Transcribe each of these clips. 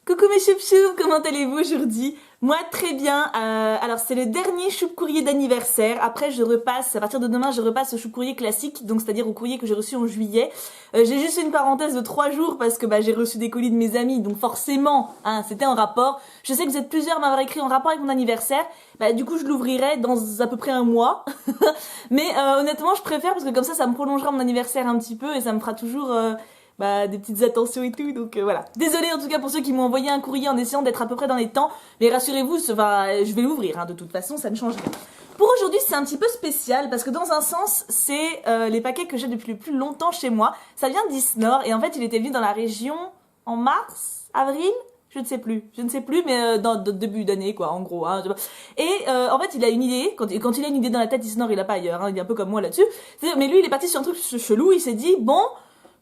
Coucou mes choup-choup, comment allez-vous aujourd'hui? Moi très bien, alors c'est le dernier choup-courrier d'anniversaire, après je repasse, à partir de demain je repasse au choup-courrier classique, donc c'est-à-dire au courrier que j'ai reçu en juillet. J'ai juste fait une parenthèse de 3 jours parce que j'ai reçu des colis de mes amis, donc forcément, hein, c'était en rapport. Je sais que vous êtes plusieurs à m'avoir écrit en rapport avec mon anniversaire, du coup je l'ouvrirai dans à peu près un mois. Mais honnêtement je préfère parce que comme ça me prolongera mon anniversaire un petit peu et ça me fera toujours... des petites attentions et tout, donc voilà. Désolée en tout cas pour ceux qui m'ont envoyé un courrier en essayant d'être à peu près dans les temps, mais rassurez-vous, je vais l'ouvrir, hein, de toute façon, ça ne change rien. Pour aujourd'hui, c'est un petit peu spécial, parce que dans un sens, c'est les paquets que j'ai depuis le plus longtemps chez moi. Ça vient d'Isnor, et en fait, il était venu dans la région en mars, avril, je ne sais plus, mais dans début d'année, quoi, en gros. Hein, et en fait, il a une idée, quand il a une idée dans la tête, Isnor, il a pas ailleurs, hein, il est un peu comme moi là-dessus. Mais lui, il est parti sur un truc chelou, il s'est dit, bon...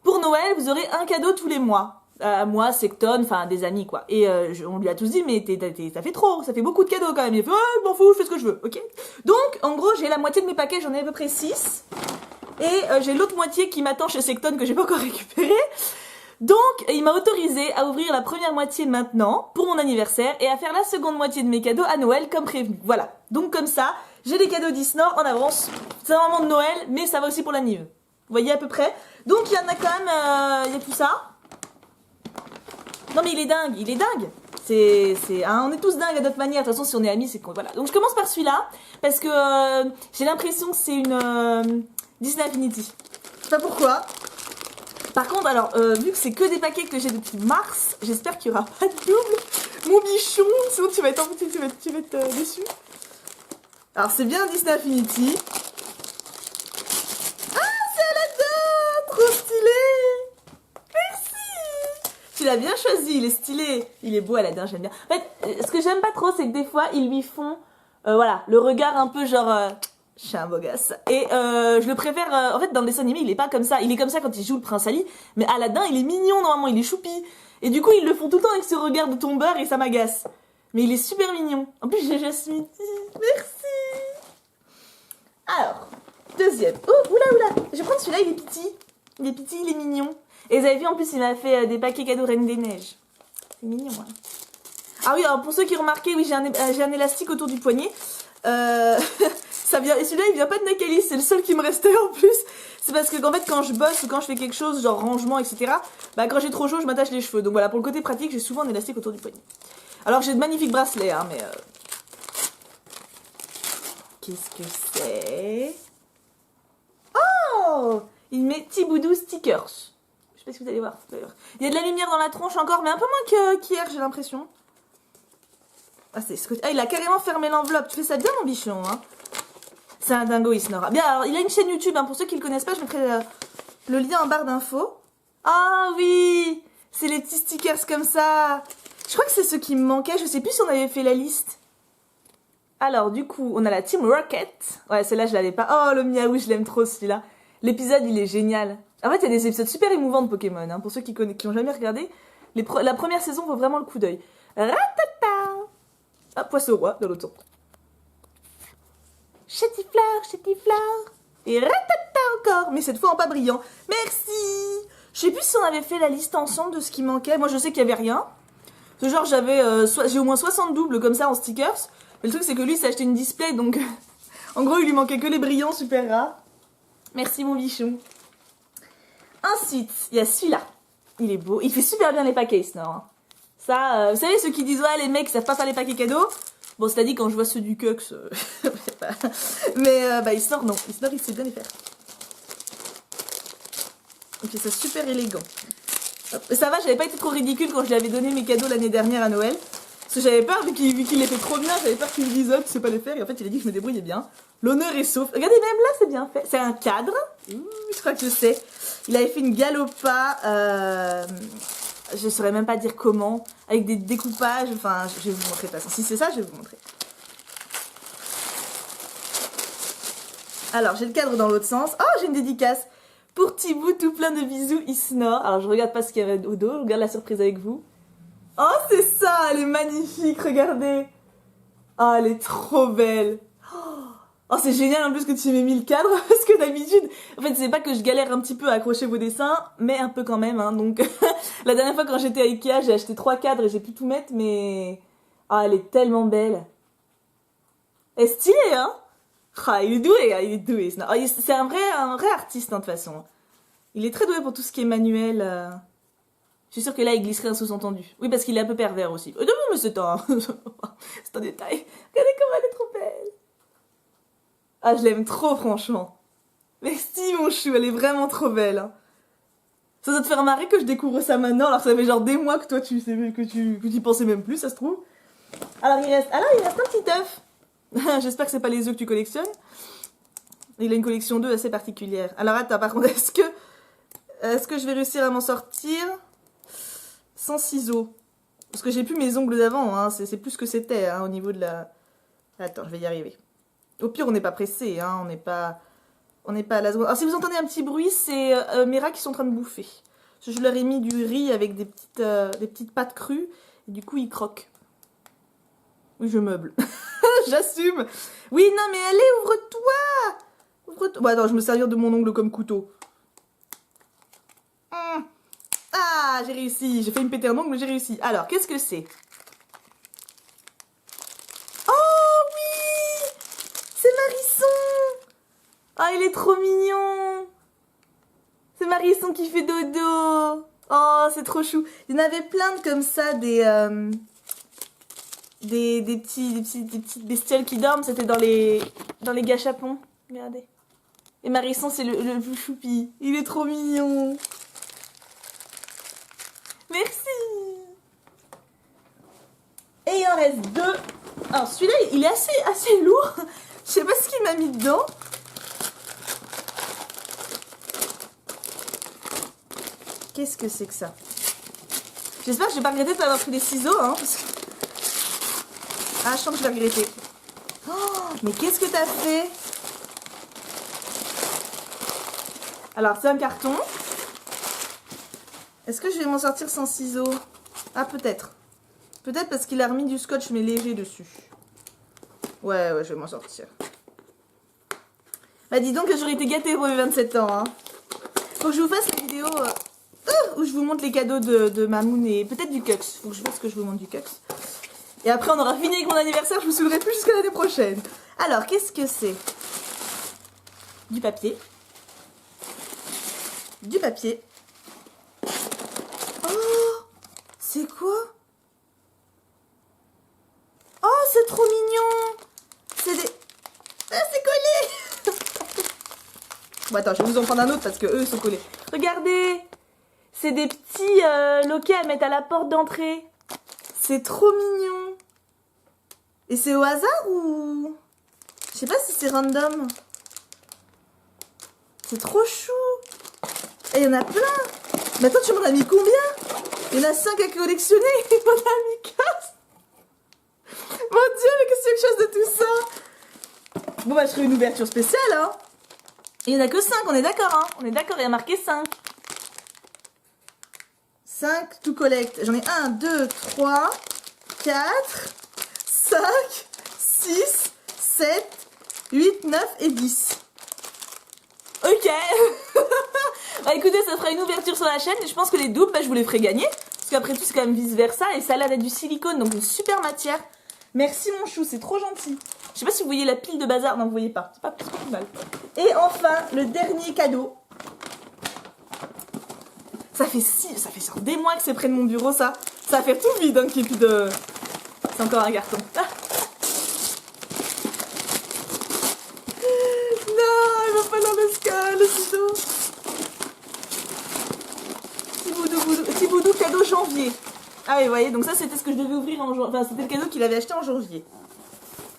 Pour Noël, vous aurez un cadeau tous les mois. Moi, Secton, enfin des amis quoi. Et on lui a tous dit, mais ça fait trop, ça fait beaucoup de cadeaux quand même. Il a fait, je m'en fous, je fais ce que je veux, ok. Donc, en gros, j'ai la moitié de mes paquets, j'en ai à peu près 6. Et j'ai l'autre moitié qui m'attend chez Secton que j'ai pas encore récupéré. Donc, il m'a autorisé à ouvrir la première moitié maintenant, pour mon anniversaire, et à faire la seconde moitié de mes cadeaux à Noël, comme prévenu. Voilà. Donc comme ça, j'ai les cadeaux d'Isnor en avance. C'est normalement de Noël, mais ça va aussi pour l'anniv. Vous voyez à peu près. Donc il y en a quand même, il y a tout ça. Non mais il est dingue. Hein, on est tous dingues à notre manière. De toute façon, si on est amis, c'est qu'on... Voilà. Donc je commence par celui-là, parce que j'ai l'impression que c'est une Disney Infinity. Je sais pas pourquoi. Par contre, alors, vu que c'est que des paquets que j'ai depuis mars, j'espère qu'il y aura pas de double. Mon bichon, sinon tu vas être déçu. Alors c'est bien Disney Infinity. Trop stylé! Merci! Tu l'as bien choisi, il est stylé. Il est beau Aladdin, j'aime bien. En fait, ce que j'aime pas trop, c'est que des fois, ils lui font, le regard un peu genre, je suis un beau gosse. Et je le préfère, en fait, dans le dessin animé, il est pas comme ça. Il est comme ça quand il joue le prince Ali, mais Aladdin, il est mignon, normalement, il est choupi. Et du coup, ils le font tout le temps avec ce regard de tombeur et ça m'agace. Mais il est super mignon. En plus, j'ai Jasmine. Merci! Alors, deuxième. Oh, oula! Je vais prendre celui-là, il est petit. Il est petit, il est mignon. Et vous avez vu, en plus, il m'a fait des paquets cadeaux Reine des Neiges. C'est mignon, hein. Ah oui, alors pour ceux qui ont remarqué, oui, j'ai un élastique autour du poignet. Ça vient, et celui-là, il vient pas de Nakalis, c'est le seul qui me restait en plus. C'est parce que, en fait, quand je bosse ou quand je fais quelque chose, genre rangement, etc., quand j'ai trop chaud, je m'attache les cheveux. Donc voilà, pour le côté pratique, j'ai souvent un élastique autour du poignet. Alors, j'ai de magnifiques bracelets, hein, mais... Qu'est-ce que c'est? Oh! Il met Tiboudou Stickers. Je sais pas si vous allez voir. Il y a de la lumière dans la tronche encore, mais un peu moins qu'hier, j'ai l'impression. Il a carrément fermé l'enveloppe. Tu fais ça bien, mon bichon, hein. C'est un dingo, Isnora. Bien, alors, il a une chaîne YouTube, hein. Pour ceux qui le connaissent pas, je mettrai le lien en barre d'infos. Ah oui! C'est les petits stickers comme ça. Je crois que c'est ceux qui me manquaient. Je sais plus si on avait fait la liste. Alors, du coup, on a la Team Rocket. Ouais, celle-là, je l'avais pas. Oh, le miaou, je l'aime trop, celui-là. L'épisode, il est génial. En fait, il y a des épisodes super émouvants de Pokémon, hein, pour ceux qui ont jamais regardé. La première saison vaut vraiment le coup d'œil. Ratata! Ah, Poisson roi, dans l'autre sens. Chétifleur. Et ratata encore, mais cette fois en pas brillant. Merci! Je sais plus si on avait fait la liste ensemble de ce qui manquait. Moi, je sais qu'il y avait rien. Genre, j'ai au moins 60 doubles comme ça en stickers. Mais le truc, c'est que lui, s'est acheté une display, donc... en gros, il lui manquait que les brillants super rares. Merci mon bichon. Ensuite, il y a celui-là. Il est beau. Il fait super bien les paquets, Snor. Hein. Ça, vous savez, ceux qui disent, ouais, les mecs, ils savent pas faire les paquets cadeaux. Bon, c'est-à-dire, quand je vois ceux du Cux, mais, Isnor, non. Isnor, il sait bien les faire. Il fait ça super élégant. Hop. Ça va, j'avais pas été trop ridicule quand je lui avais donné mes cadeaux l'année dernière à Noël. Parce que j'avais peur, vu qu'il les fait trop bien, j'avais peur qu'il me dise, oh, tu sais pas les faire. Et en fait, il a dit que je me débrouillais bien. L'honneur est sauf. Regardez, même là, c'est bien fait. C'est un cadre. Je crois que je sais. Il avait fait une galopa. Je saurais même pas dire comment. Avec des découpages. Enfin, je vais vous montrer de toute façon. Si c'est ça, je vais vous montrer. Alors, j'ai le cadre dans l'autre sens. Oh, j'ai une dédicace. Pour Thibou, tout plein de bisous, Isnor. Alors, je regarde pas ce qu'il y avait au dos. Je regarde la surprise avec vous. Oh, c'est ça. Elle est magnifique. Regardez. Oh, elle est trop belle. Oh, c'est génial en plus que tu m'aies mis le cadre, parce que d'habitude, en fait, c'est pas que je galère un petit peu à accrocher vos dessins, mais un peu quand même, hein, donc, la dernière fois quand j'étais à Ikea, j'ai acheté 3 cadres et j'ai pu tout mettre, mais... Ah, elle est tellement belle. Elle est stylée, hein? Ah, il est doué, hein, il est doué. C'est un vrai artiste, hein, de toute façon. Il est très doué pour tout ce qui est manuel. Je suis sûre que là, il glisserait un sous-entendu. Oui, parce qu'il est un peu pervers aussi. Non, mais c'est un... c'est un détail. Regardez comment elle est trop belle. Ah, je l'aime trop, franchement. Merci, mon chou, elle est vraiment trop belle. Hein. Ça doit te faire marrer que je découvre ça maintenant, alors que ça fait genre des mois que toi, tu sais que tu pensais même plus, ça se trouve. Alors, il reste un petit œuf. J'espère que c'est pas les œufs que tu collectionnes. Il a une collection d'œufs assez particulière. Alors, attends, par contre, est-ce que je vais réussir à m'en sortir sans ciseaux? Parce que j'ai plus mes ongles d'avant, hein. C'est plus que c'était, hein, au niveau de la... Attends, je vais y arriver. Au pire, on n'est pas pressé, hein, on n'est pas à la seconde. Alors, si vous entendez un petit bruit, c'est mes rats qui sont en train de bouffer. Parce que je leur ai mis du riz avec des petites pâtes crues, et du coup, ils croquent. Oui, je meuble. J'assume. Oui, non, mais allez, ouvre-toi. Ouvre-toi. Bon, attends, je me servir de mon ongle comme couteau. Ah, j'ai réussi. J'ai failli me péter un ongle, mais j'ai réussi. Alors, qu'est-ce que c'est? Oh, il est trop mignon. C'est Marisson qui fait dodo. Oh, c'est trop chou. Il y en avait plein de comme ça, des petites bestioles qui dorment. C'était dans les gâchapons. Regardez. Et Marisson, c'est le plus choupi. Il est trop mignon. Merci. Et il en reste 2. Alors, celui-là, il est assez lourd. Je sais pas ce qu'il m'a mis dedans. Qu'est-ce que c'est que ça? J'espère que je vais pas regretter de pas avoir pris des ciseaux, hein, parce que... Ah, je sens que je vais regretter. Oh, mais qu'est-ce que t'as fait? Alors, c'est un carton. Est-ce que je vais m'en sortir sans ciseaux? Ah, peut-être. Peut-être parce qu'il a remis du scotch, mais léger dessus. Ouais, je vais m'en sortir. Bah, dis donc que j'aurais été gâtée pour mes 27 ans, hein. Faut que je vous fasse la vidéo... où je vous montre les cadeaux de Mamoun et peut-être du Cux. Faut que je fasse que je vous montre du Cux. Et après, on aura fini avec mon anniversaire. Je vous saoulerai plus jusqu'à l'année prochaine. Alors, qu'est-ce que c'est? Du papier. Du papier. Oh, c'est quoi? Oh, c'est trop mignon. C'est des... Ah, c'est collé. Bon, attends, je vais vous en prendre un autre parce que eux sont collés. Regardez. C'est des petits loquets à mettre à la porte d'entrée. C'est trop mignon. Et c'est au hasard ou... Je sais pas si c'est random. C'est trop chou. Et il y en a plein. Mais attends, tu m'en as mis combien? Il y en a 5 à collectionner. Il m'en a mis 15. Mon Dieu, mais qu'est-ce que c'est quelque chose de tout ça? Bon, bah, je ferai une ouverture spéciale, hein. Il y en a que 5, on est d'accord, hein. On est d'accord, il y a marqué 5. 5 to collect. J'en ai 1, 2, 3, 4, 5, 6, 7, 8, 9 et 10. Ok. Bah écoutez, ça fera une ouverture sur la chaîne et je pense que les doubles, bah, je vous les ferai gagner. Parce qu'après tout, c'est quand même vice versa. Et ça a l'air d'être du silicone, donc une super matière. Merci mon chou, c'est trop gentil. Je sais pas si vous voyez la pile de bazar. Non, vous voyez pas. C'est pas plus mal. Et enfin, le dernier cadeau. Ça fait genre des mois que c'est près de mon bureau, ça. Ça va faire tout vide, hein, qu'il n'y ait plus de... C'est encore un carton. Ah. Non, il va falloir le ciseau. Petit boudou cadeau janvier. Ah oui, vous voyez, donc ça c'était ce que je devais ouvrir en janvier. Enfin, c'était le cadeau qu'il avait acheté en janvier.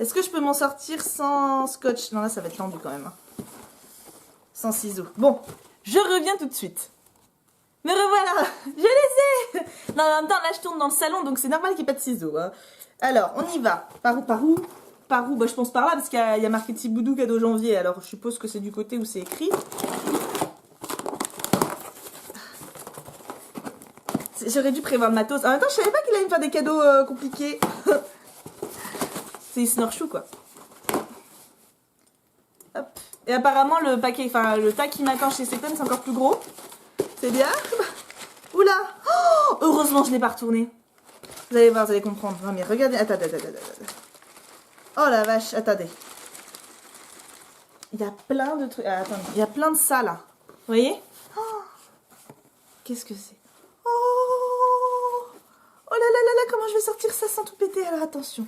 Est-ce que je peux m'en sortir sans scotch? Non, là ça va être tendu quand même. Hein. Sans ciseaux. Bon, je reviens tout de suite. Me revoilà, je les ai. Non, en même temps, là, je tourne dans le salon, donc c'est normal qu'il n'y ait pas de ciseaux. Hein. Alors, on y va. Par où? Bah, je pense par là, parce qu'il y a marqué petit boudou cadeau janvier. Alors, je suppose que c'est du côté où c'est écrit. J'aurais dû prévoir le matos. En même temps, je savais pas qu'il allait me faire des cadeaux compliqués. C'est Snorchou, quoi. Et apparemment, le paquet, enfin, le tas qui m'attend chez Secton, c'est encore plus gros. C'est bien. Oula. Oh, heureusement, je l'ai pas retourné. Vous allez voir, vous allez comprendre. Non, mais regardez. Attendez. Oh la vache, attendez. Il y a plein de trucs. Ah, attendez, il y a plein de ça là. Vous voyez? Oh, qu'est-ce que c'est? Oh là là, comment je vais sortir ça sans tout péter? Alors attention.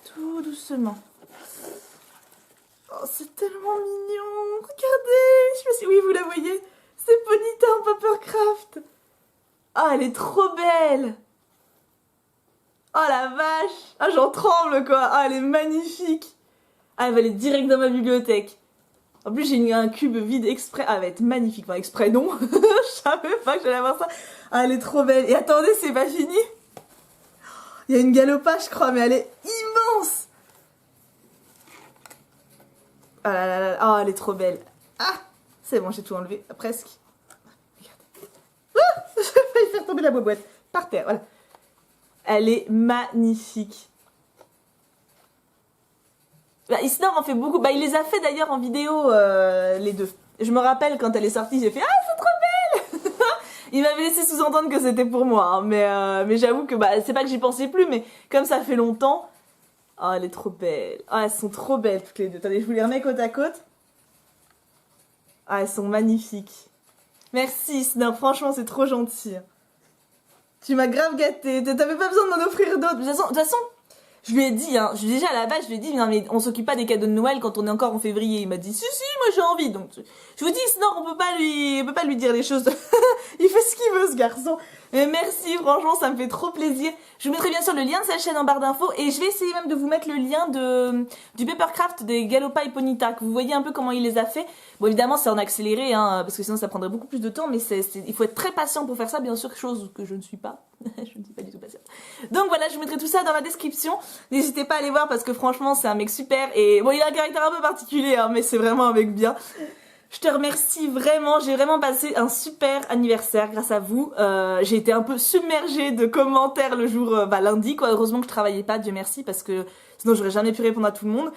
Tout doucement. Oh, c'est tellement mignon. Regardez. Je sais pas si oui, vous la voyez. C'est Ponyta en Papercraft. Oh, elle est trop belle. Oh la vache. Ah, j'en tremble quoi. Ah, elle est magnifique. Ah, elle va aller direct dans ma bibliothèque. En plus, j'ai mis un cube vide exprès. Ah, elle va être magnifique. Enfin, exprès non. Je savais pas que j'allais avoir ça. Ah, elle est trop belle. Et attendez, c'est pas fini. Il y a une Galopa, je crois, mais elle est immense. Ah là là là. Oh, elle est trop belle. Ah, c'est bon, j'ai tout enlevé. Presque. Regardez. Ah, j'ai failli faire tomber la boîte. Par terre, voilà. Elle est magnifique. Bah, Isnor en fait beaucoup. Bah, il les a fait d'ailleurs en vidéo, les deux. Je me rappelle quand elle est sortie, j'ai fait ah, c'est trop belle. Il m'avait laissé sous-entendre que c'était pour moi, hein, mais j'avoue que bah, c'est pas que j'y pensais plus, mais comme ça fait longtemps. Oh, elle est trop belle. Oh, elles sont trop belles toutes les deux. Attendez, je vous les remets côte à côte. Ah, elles sont magnifiques. Merci Isnor, franchement, c'est trop gentil. Tu m'as grave gâtée. T'avais pas besoin de m'en offrir d'autres. De toute façon, je lui ai dit, hein, déjà à la base, je lui ai dit, non mais on s'occupe pas des cadeaux de Noël quand on est encore en février. Il m'a dit, si, moi j'ai envie. Donc, je vous dis, sinon on peut pas lui dire les choses. Il fait ce qu'il veut, ce garçon. Mais merci, franchement, ça me fait trop plaisir. Je vous mettrai bien sûr le lien de sa chaîne en barre d'infos et je vais essayer même de vous mettre le lien du Papercraft des Galopa et Ponyta, que vous voyez un peu comment il les a fait. Bon, évidemment, c'est en accéléré, hein, parce que sinon ça prendrait beaucoup plus de temps, mais il faut être très patient pour faire ça, bien sûr, chose que je ne suis pas. Je ne suis pas du tout patiente. Donc voilà, je vous mettrai tout ça dans la description. N'hésitez pas à aller voir parce que franchement, c'est un mec super. Et bon, il a un caractère un peu particulier, hein, mais c'est vraiment un mec bien. Je te remercie vraiment, j'ai vraiment passé un super anniversaire grâce à vous. J'ai été un peu submergée de commentaires le jour lundi, quoi. Heureusement que je travaillais pas, Dieu merci, parce que sinon j'aurais jamais pu répondre à tout le monde.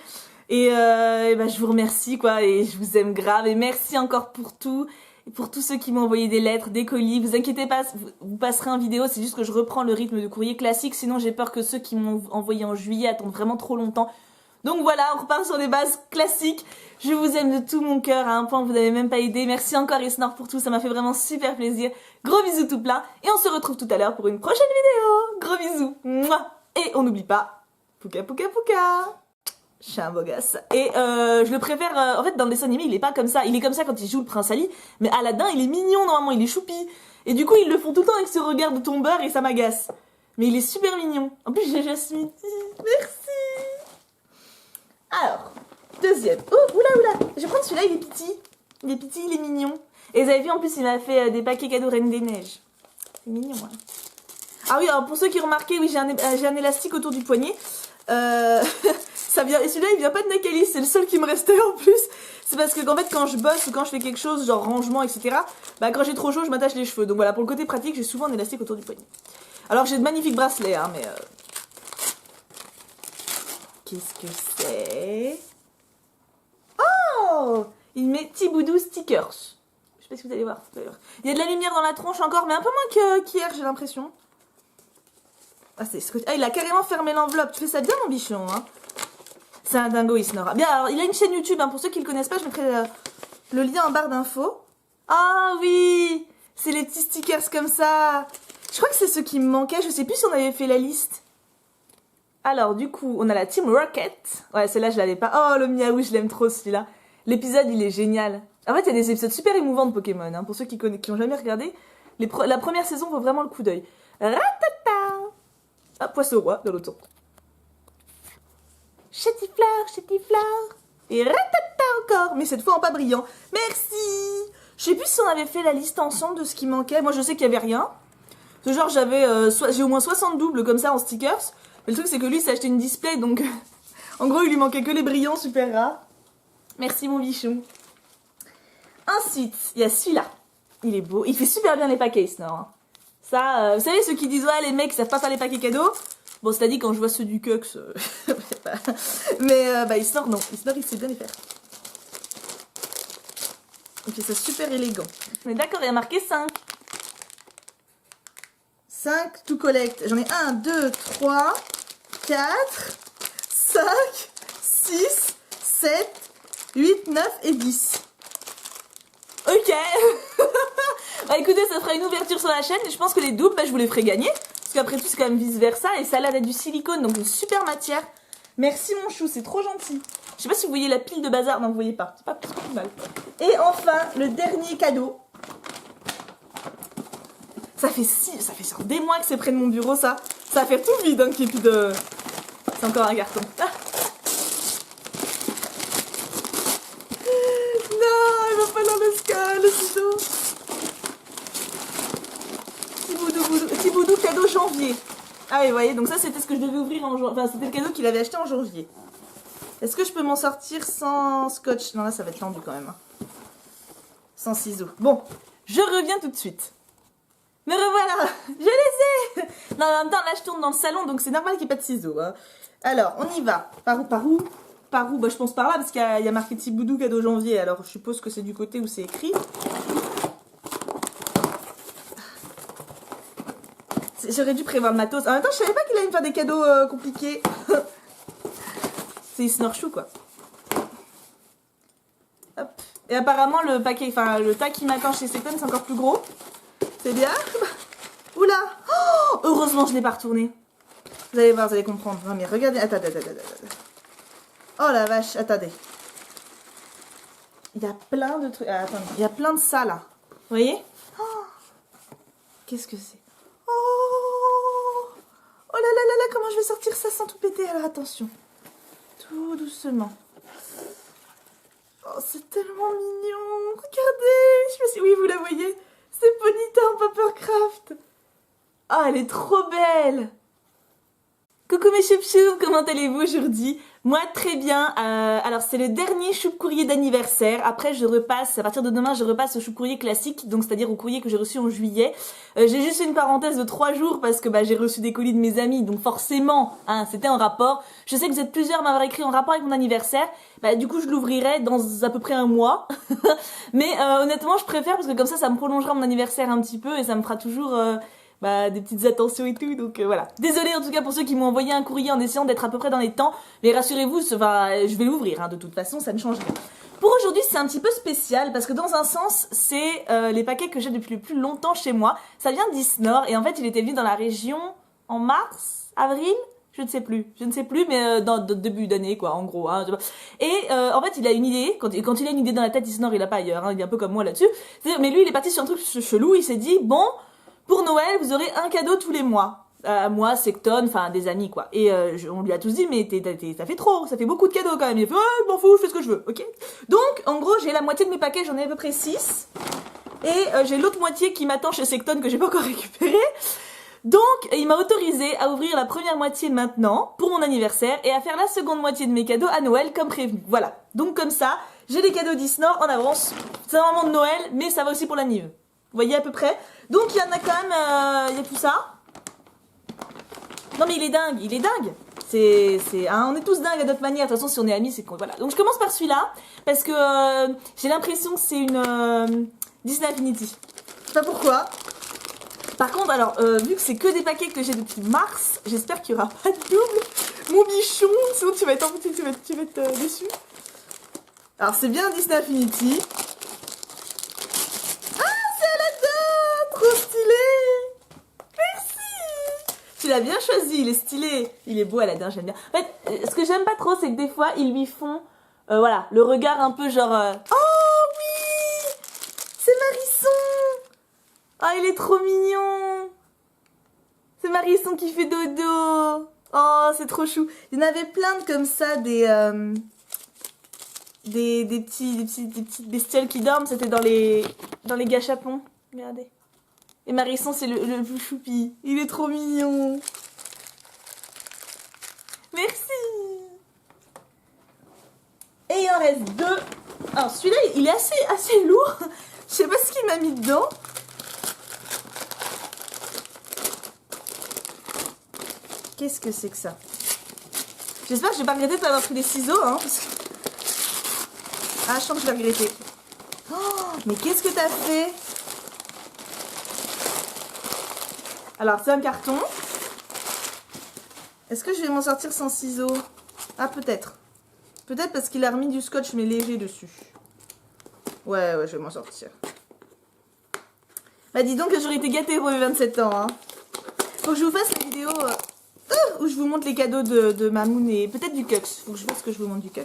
Et je vous remercie, quoi, et je vous aime grave. Et merci encore pour tout. Et pour tous ceux qui m'ont envoyé des lettres, des colis, vous inquiétez pas, vous passerez en vidéo, c'est juste que je reprends le rythme de courrier classique, sinon j'ai peur que ceux qui m'ont envoyé en juillet attendent vraiment trop longtemps. Donc voilà, on repart sur des bases classiques. Je vous aime de tout mon cœur, à un point que vous n'avez même pas aidé. Merci encore Isnor pour tout, ça m'a fait vraiment super plaisir. Gros bisous tout plein, et on se retrouve tout à l'heure pour une prochaine vidéo. Gros bisous, mouah. Et on n'oublie pas, pouka pouka pouka. Je suis un beau gosse. Et je le préfère, en fait dans le dessin animé il est pas comme ça. Il est comme ça quand il joue le prince Ali, mais Aladdin il est mignon normalement, il est choupi. Et du coup ils le font tout le temps avec ce regard de tombeur et ça m'agace. Mais il est super mignon. En plus j'ai Jasmine. Merci. Alors, deuxième. Oh, oula. Je vais prendre celui-là, il est petit. Il est petit, il est mignon. Et vous avez vu, en plus, il m'a fait des paquets cadeaux Reine des Neiges. C'est mignon, hein. Ah oui, alors pour ceux qui ont remarqué, oui, j'ai un élastique autour du poignet. Ça vient, et celui-là, il vient pas de Nakalis, c'est le seul qui me restait en plus. C'est parce que, en fait, quand je bosse ou quand je fais quelque chose, genre rangement, etc., bah, quand j'ai trop chaud, je m'attache les cheveux. Donc voilà, pour le côté pratique, j'ai souvent un élastique autour du poignet. Alors, j'ai de magnifiques bracelets, hein, mais... Qu'est-ce que c'est? Oh! Il met Tiboudou Stickers. Je sais pas si vous allez voir. Il y a de la lumière dans la tronche encore, mais un peu moins qu'hier, j'ai l'impression. Ah, il a carrément fermé l'enveloppe. Tu fais ça bien, mon bichon, hein? C'est un dingo, Isnor. Bien, alors, il a une chaîne YouTube, hein. Pour ceux qui le connaissent pas, je mettrai le lien en barre d'infos. Ah oui! C'est les petits stickers comme ça. Je crois que c'est ceux qui me manquaient. Je sais plus si on avait fait la liste. Alors, du coup, on a la Team Rocket. Ouais, celle-là, je l'avais pas. Oh, le miaou, je l'aime trop, celui-là. L'épisode, il est génial. En fait, il y a des épisodes super émouvants de Pokémon, hein, pour ceux qui ont jamais regardé. La première saison vaut vraiment le coup d'œil. Ratata! Ah, Poisson roi, dans l'autre sens. Chétifleur. Et ratata encore. Mais cette fois en pas brillant. Merci! Je sais plus si on avait fait la liste ensemble de ce qui manquait. Moi, je sais qu'il y avait rien. Ce genre, j'ai au moins 60 doubles comme ça en stickers. Mais le truc, c'est que lui, s'est acheté une display, donc... en gros, il lui manquait que les brillants super rares. Merci, mon bichon. Ensuite, il y a celui-là. Il est beau. Il fait super bien les paquets, Isnor. Hein. Ça, vous savez, ceux qui disent, ouais, les mecs, ils savent pas faire les paquets cadeaux. Bon, c'est-à-dire, quand je vois ceux du Cux... mais, Isnor, non. Isnor, il sait bien les faire. Ok, c'est super élégant. On est d'accord, il y a marqué 5. 5 to collect. J'en ai 1, 2, 3, 4, 5, 6, 7, 8, 9 et 10. Ok. Bah écoutez, ça fera une ouverture sur la chaîne et je pense que les doubles, bah, je vous les ferai gagner. Parce qu'après tout, c'est quand même vice versa. Et ça a l'air d'être du silicone, donc une super matière. Merci mon chou, c'est trop gentil. Je sais pas si vous voyez la pile de bazar. Non, vous voyez pas. C'est pas plus mal. Et enfin, le dernier cadeau. Ça fait genre des mois que c'est près de mon bureau, ça. Ça va faire tout vide, hein, qu'il n'y ait plus de... C'est encore un carton. Ah. Non, il va pas dans le ciseau. Petit boudou cadeau janvier. Ah oui, vous voyez, donc ça c'était ce que je devais ouvrir en janvier. Enfin, c'était le cadeau qu'il avait acheté en janvier. Est-ce que je peux m'en sortir sans scotch? Non, là ça va être tendu quand même. Hein. Sans ciseaux. Bon, je reviens tout de suite. Me revoilà, je les ai. Non, en même temps, là je tourne dans le salon, donc c'est normal qu'il n'y ait pas de ciseaux. Hein. Alors, on y va. Par où? Bah, je pense par là, parce qu'il y a marqué petit boudou cadeau janvier. Alors, je suppose que c'est du côté où c'est écrit. J'aurais dû prévoir le matos. En même temps, je savais pas qu'il allait me faire des cadeaux compliqués. C'est Snorchou, quoi. Hop. Et apparemment, le paquet, enfin, le tas qui m'attend chez Secton, c'est encore plus gros. C'est bien. Oula. Oh, heureusement, je l'ai pas retourné. Vous allez voir, vous allez comprendre. Non, mais regardez. Attendez. Oh la vache, attendez. Il y a plein de trucs. Ah, attendez. Il y a plein de ça, là. Vous voyez? Oh. Qu'est-ce que c'est? Oh là là, comment je vais sortir ça sans tout péter? Alors attention. Tout doucement. Oh, c'est tellement mignon. Regardez. Je sais pas si... Oui, vous la voyez. C'est Ponyta en Papercraft. Ah, elle est trop belle. Coucou mes chouchous, comment allez-vous aujourd'hui? Moi très bien, alors c'est le dernier choupe courrier d'anniversaire, après je repasse, à partir de demain je repasse au choupe courrier classique, donc c'est-à-dire au courrier que j'ai reçu en juillet. J'ai juste fait une parenthèse de 3 jours parce que j'ai reçu des colis de mes amis, donc forcément, hein, c'était en rapport. Je sais que vous êtes plusieurs à m'avoir écrit en rapport avec mon anniversaire, du coup je l'ouvrirai dans à peu près un mois. Mais honnêtement je préfère parce que comme ça me prolongera mon anniversaire un petit peu et ça me fera toujours... des petites attentions et tout, donc voilà. Désolée en tout cas pour ceux qui m'ont envoyé un courrier en essayant d'être à peu près dans les temps, mais rassurez-vous, je vais l'ouvrir, hein, de toute façon, ça ne change rien. Pour aujourd'hui, c'est un petit peu spécial, parce que dans un sens, c'est les paquets que j'ai depuis le plus longtemps chez moi. Ça vient d'Isnor, et en fait, il était venu dans la région en mars, avril, je ne sais plus, mais dans début d'année, quoi, en gros. Hein, et en fait, il a une idée, quand il a une idée dans la tête, Isnor, il a pas ailleurs, hein, il est un peu comme moi là-dessus. Mais lui, il est parti sur un truc chelou, il s'est dit, bon... Pour Noël, vous aurez un cadeau tous les mois. Moi, Secton, enfin des amis quoi. Et on lui a tous dit, mais ça fait trop, ça fait beaucoup de cadeaux quand même. Il fait, je m'en fous, je fais ce que je veux, ok. Donc, en gros, j'ai la moitié de mes paquets, j'en ai à peu près 6. Et j'ai l'autre moitié qui m'attend chez Secton que j'ai pas encore récupéré. Donc, il m'a autorisé à ouvrir la première moitié maintenant, pour mon anniversaire, et à faire la seconde moitié de mes cadeaux à Noël comme prévenu. Voilà. Donc comme ça, j'ai les cadeaux d'Isnor en avance. C'est vraiment de Noël, mais ça va aussi pour l'anniv. Vous voyez à peu près. Donc il y en a quand même, il y a tout ça. Non mais il est dingue. On est tous dingues à notre manière. De toute façon, si on est amis, c'est qu'on... Voilà. Donc je commence par celui-là, parce que j'ai l'impression que c'est une Disney Infinity. Je sais pas pourquoi. Par contre, alors, vu que c'est que des paquets que j'ai depuis mars, j'espère qu'il n'y aura pas de double. Mon bichon, sinon tu vas être embêté, tu vas être déçu. Alors c'est bien Disney Infinity. Trop stylé! Merci! Tu l'as bien choisi, il est stylé. Il est beau Aladdin, j'aime bien. En fait, ce que j'aime pas trop, c'est que des fois, ils lui font, voilà, le regard un peu genre... Oh oui! C'est Marisson! Ah, il est trop mignon! C'est Marisson qui fait dodo! Oh, c'est trop chou. Il y en avait plein de comme ça, des petites bestioles qui dorment. C'était dans les gâchapons. Regardez. Et Marisson, c'est le plus choupi. Il est trop mignon. Merci. Et il en reste 2. Alors, celui-là, il est assez lourd. Je sais pas ce qu'il m'a mis dedans. Qu'est-ce que c'est que ça? J'espère que je vais pas regretter de pas avoir pris des ciseaux, hein. Parce que... Ah, je sens que je vais regretter. Mais qu'est-ce que t'as fait? Alors, c'est un carton. Est-ce que je vais m'en sortir sans ciseaux? Ah, peut-être. Peut-être parce qu'il a remis du scotch, mais léger dessus. Ouais, je vais m'en sortir. Bah, dis donc que j'aurais été gâtée pour mes 27 ans. Hein. Faut que je vous fasse la vidéo où je vous montre les cadeaux de Mamoun et peut-être du Cux. Faut que je fasse que je vous montre du Cux.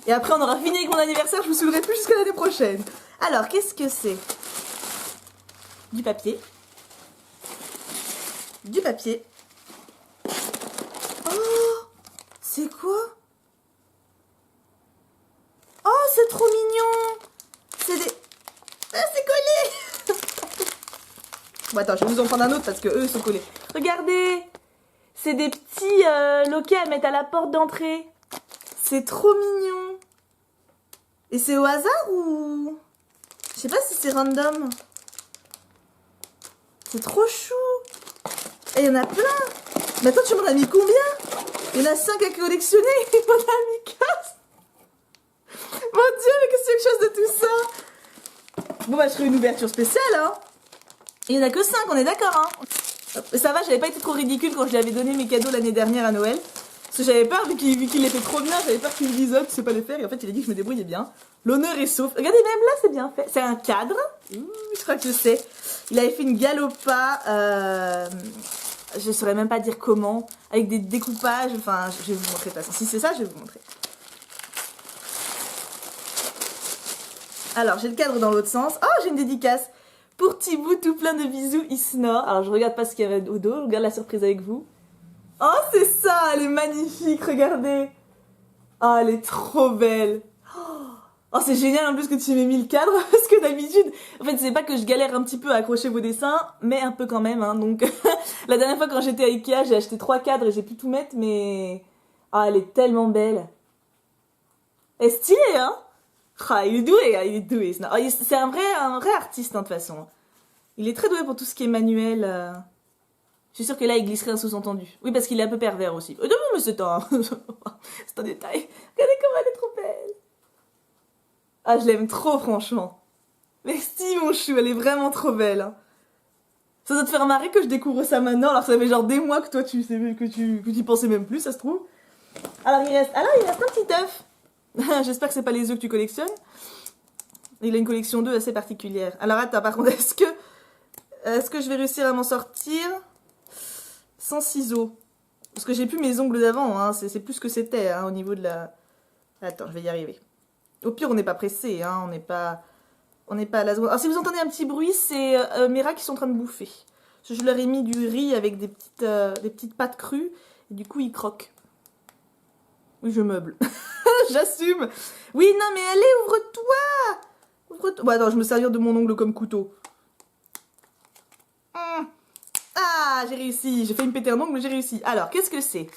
Et après, on aura fini avec mon anniversaire. Je vous saoulerai plus jusqu'à l'année prochaine. Alors, qu'est-ce que c'est? Du papier. Du papier. Oh, c'est quoi? Oh, c'est trop mignon. C'est des... Ah, c'est collé. Bon, attends, je vais vous en prendre un autre parce que eux sont collés. Regardez. C'est des petits loquets à mettre à la porte d'entrée. C'est trop mignon. Et c'est au hasard ou... Je sais pas si c'est random. C'est trop chou. Et il y en a plein. Mais attends, tu m'en as mis combien? Il y en a 5 à collectionner. Il m'en a mis 4. Mon Dieu, mais qu'est-ce que c'est quelque chose de tout ça? Bon, bah, je ferai une ouverture spéciale, hein. Il n'y en a que 5, on est d'accord, hein. Ça va, j'avais pas été trop ridicule quand je lui avais donné mes cadeaux l'année dernière à Noël. Parce que j'avais peur, vu qu'il les fait trop bien, j'avais peur qu'il me dise, oh, tu sais pas les faire. Et en fait, il a dit que je me débrouillais bien. L'honneur est sauf. Regardez, même là, c'est bien fait. C'est un cadre. Je crois que je sais. Il avait fait une galopa. Je saurais même pas dire comment. Avec des découpages. Enfin, je vais vous montrer de toute façon. Si c'est ça, je vais vous montrer. Alors, j'ai le cadre dans l'autre sens. Oh, j'ai une dédicace. Pour Thibaut, tout plein de bisous, Isnor. Alors, je regarde pas ce qu'il y avait au dos. Je regarde la surprise avec vous. Oh, c'est ça. Elle est magnifique. Regardez. Oh, elle est trop belle. Oh, c'est génial en plus que tu m'aies mis le cadre. Parce que d'habitude, en fait, c'est pas que je galère un petit peu à accrocher vos dessins. Mais un peu quand même. Hein, donc, la dernière fois quand j'étais à Ikea, j'ai acheté 3 cadres et j'ai pu tout mettre. Mais... oh, elle est tellement belle. Elle est stylée, hein. Ah, il est doué. C'est un vrai artiste, hein, de toute façon. Il est très doué pour tout ce qui est manuel. Je suis sûre que là, il glisserait un sous-entendu. Oui, parce qu'il est un peu pervers aussi. Non, mais c'est c'est un détail. Regardez comment elle est trop belle. Ah, je l'aime trop, franchement. Merci, mon chou, elle est vraiment trop belle. Hein. Ça doit te faire marrer que je découvre ça maintenant, alors que ça fait genre des mois que toi, tu sais que tu pensais même plus, ça se trouve. Alors, il reste un petit œuf. J'espère que c'est pas les œufs que tu collectionnes. Il a une collection d'œufs assez particulière. Alors attends, par contre, est-ce que je vais réussir à m'en sortir sans ciseaux? Parce que j'ai plus mes ongles d'avant, hein. C'est plus ce que c'était, hein, au niveau de la... Attends, je vais y arriver. Au pire, on n'est pas pressé, hein. On n'est pas à la seconde. Alors si vous entendez un petit bruit, c'est mes rats qui sont en train de bouffer. Parce que je leur ai mis du riz avec des petites pâtes crues. Et du coup, ils croquent. Oui, je meuble. J'assume. Oui, non, mais allez, ouvre-toi. Ouvre-toi. Bon, attends, je me servir de mon ongle comme couteau. Ah, j'ai réussi. J'ai fait une péter un ongle, mais j'ai réussi. Alors, qu'est-ce que c'est?